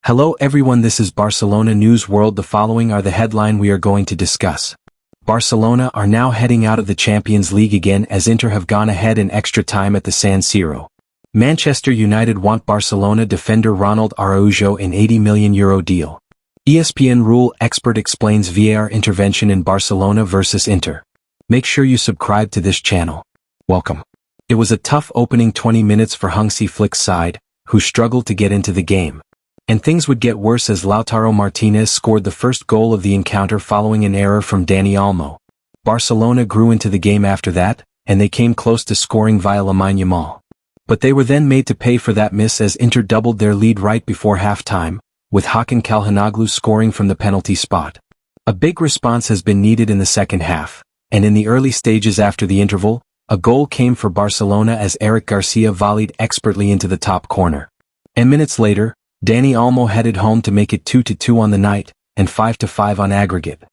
Hello everyone, this is Barcelona News World. The following are the headline we are going to discuss. Barcelona are now heading out of the Champions League again as Inter have gone ahead in extra time at the San Siro. Manchester United want Barcelona defender Ronald Araujo in €80 million deal. ESPN rule expert explains VAR intervention in Barcelona versus Inter. Make sure you subscribe to this channel. Welcome. It was a tough opening 20 minutes for Hansi Flick's side, who struggled to get into the game. And things would get worse as Lautaro Martinez scored the first goal of the encounter following an error from Dani Olmo. Barcelona grew into the game after that, and they came close to scoring via Lamine Yamal. But they were then made to pay for that miss as Inter doubled their lead right before halftime, with Hakan Calhanoglu scoring from the penalty spot. A big response has been needed in the second half, and in the early stages after the interval, a goal came for Barcelona as Eric Garcia volleyed expertly into the top corner. And minutes later, Dani Olmo headed home to make it 2-2 on the night, and 5-5 on aggregate.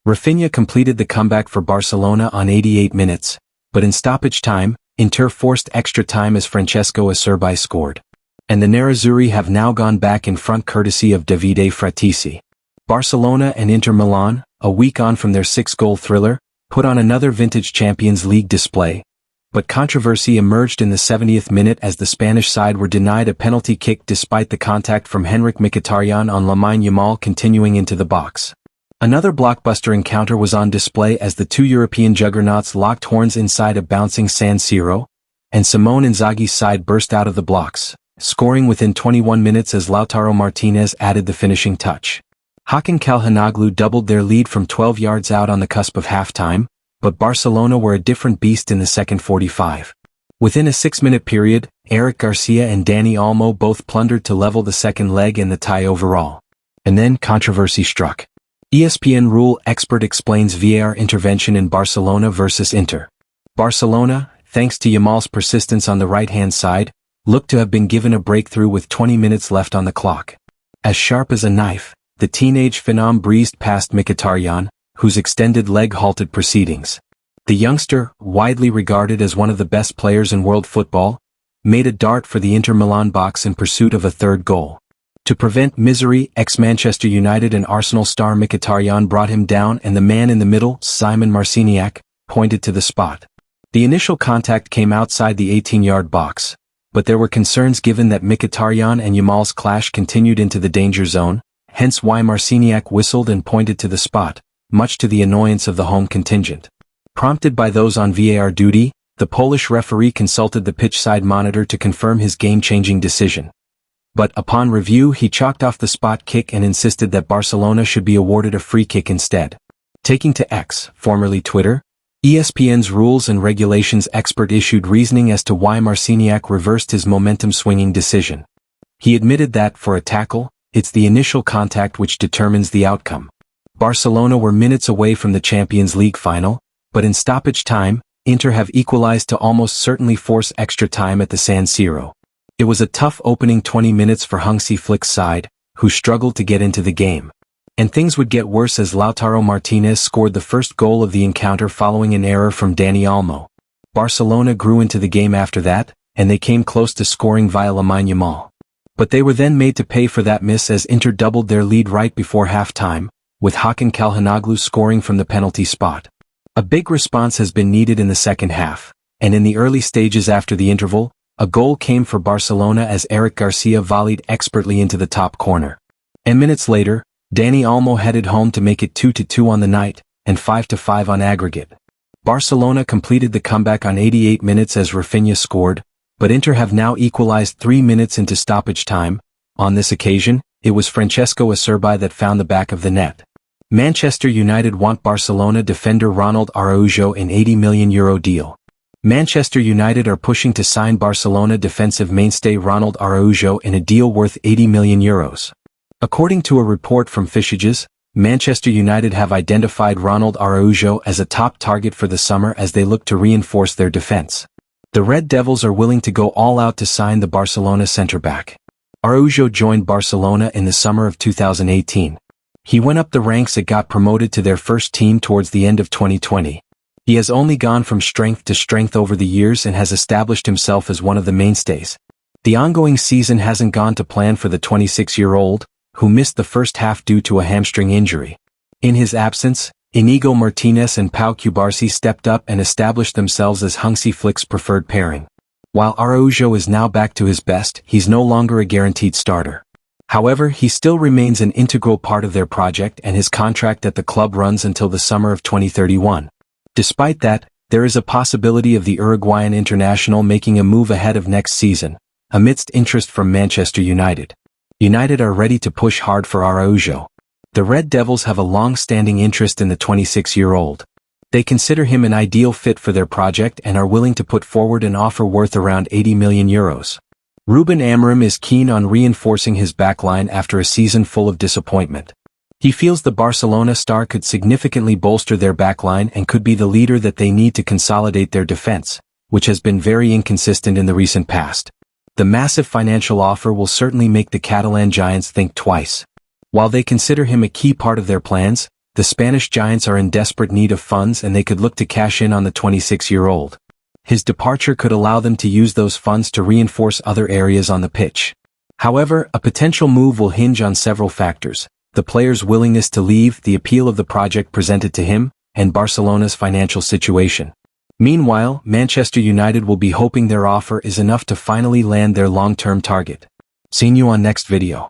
Rafinha completed the comeback for Barcelona on 88 minutes, but in stoppage time, Inter forced extra time as Francesco Acerbi scored. And the Nerazzurri have now gone back in front courtesy of Davide Fratesi. Barcelona and Inter Milan, a week on from their 6-goal thriller, put on another vintage Champions League display. But controversy emerged in the 70th minute as the Spanish side were denied a penalty kick despite the contact from Henrik Mkhitaryan on Lamine Yamal continuing into the box. Another blockbuster encounter was on display as the two European juggernauts locked horns inside a bouncing San Siro, and Simone Inzaghi's side burst out of the blocks, scoring within 21 minutes as Lautaro Martinez added the finishing touch. Hakan Calhanoglu doubled their lead from 12 yards out on the cusp of halftime, but Barcelona were a different beast in the second 45. Within a 6-minute period, Eric Garcia and Dani Olmo both plundered to level the second leg and the tie overall. And then controversy struck. ESPN rule expert explains VAR intervention in Barcelona versus Inter. Barcelona, thanks to Yamal's persistence on the right-hand side, looked to have been given a breakthrough with 20 minutes left on the clock. As sharp as a knife, the teenage phenom breezed past Mkhitaryan, whose extended leg halted proceedings. The youngster, widely regarded as one of the best players in world football, made a dart for the Inter Milan box in pursuit of a third goal. To prevent misery, ex-Manchester United and Arsenal star Mkhitaryan brought him down and the man in the middle, Simon Marciniak, pointed to the spot. The initial contact came outside the 18-yard box, but there were concerns given that Mkhitaryan and Yamal's clash continued into the danger zone, hence why Marciniak whistled and pointed to the spot, much to the annoyance of the home contingent. Prompted by those on VAR duty, the Polish referee consulted the pitch-side monitor to confirm his game-changing decision. But upon review he chalked off the spot kick and insisted that Barcelona should be awarded a free kick instead. Taking to X, formerly Twitter, ESPN's rules and regulations expert issued reasoning as to why Marciniak reversed his momentum-swinging decision. He admitted that, for a tackle, it's the initial contact which determines the outcome. Barcelona were minutes away from the Champions League final, but in stoppage time, Inter have equalized to almost certainly force extra time at the San Siro. It was a tough opening 20 minutes for Hansi Flick's side, who struggled to get into the game. And things would get worse as Lautaro Martinez scored the first goal of the encounter following an error from Dani Olmo. Barcelona grew into the game after that, and they came close to scoring via Lamine Yamal. But they were then made to pay for that miss as Inter doubled their lead right before halftime, with Hakan Calhanoglu scoring from the penalty spot. A big response has been needed in the second half, and in the early stages after the interval, a goal came for Barcelona as Eric Garcia volleyed expertly into the top corner. And minutes later, Dani Olmo headed home to make it 2-2 on the night, and 5-5 on aggregate. Barcelona completed the comeback on 88 minutes as Rafinha scored, but Inter have now equalized 3 minutes into stoppage time. On this occasion, it was Francesco Acerbi that found the back of the net. Manchester United want Barcelona defender Ronald Araujo in €80 million deal. Manchester United are pushing to sign Barcelona defensive mainstay Ronald Araujo in a deal worth €80 million. According to a report from Fishages, Manchester United have identified Ronald Araujo as a top target for the summer as they look to reinforce their defense. The Red Devils are willing to go all out to sign the Barcelona centre-back. Araujo joined Barcelona in the summer of 2018. He went up the ranks and got promoted to their first team towards the end of 2020. He has only gone from strength to strength over the years and has established himself as one of the mainstays. The ongoing season hasn't gone to plan for the 26-year-old, who missed the first half due to a hamstring injury. In his absence, Inigo Martinez and Pau Cubarsí stepped up and established themselves as Hansi Flick's preferred pairing. While Araujo is now back to his best, he's no longer a guaranteed starter. However, he still remains an integral part of their project and his contract at the club runs until the summer of 2031. Despite that, there is a possibility of the Uruguayan international making a move ahead of next season, amidst interest from Manchester United. United are ready to push hard for Araujo. The Red Devils have a long-standing interest in the 26-year-old. They consider him an ideal fit for their project and are willing to put forward an offer worth around €80 million. Ruben Amorim is keen on reinforcing his backline after a season full of disappointment. He feels the Barcelona star could significantly bolster their backline and could be the leader that they need to consolidate their defense, which has been very inconsistent in the recent past. The massive financial offer will certainly make the Catalan giants think twice. While they consider him a key part of their plans, the Spanish giants are in desperate need of funds and they could look to cash in on the 26-year-old. His departure could allow them to use those funds to reinforce other areas on the pitch. However, a potential move will hinge on several factors: the player's willingness to leave, the appeal of the project presented to him, and Barcelona's financial situation. Meanwhile, Manchester United will be hoping their offer is enough to finally land their long-term target. See you on next video.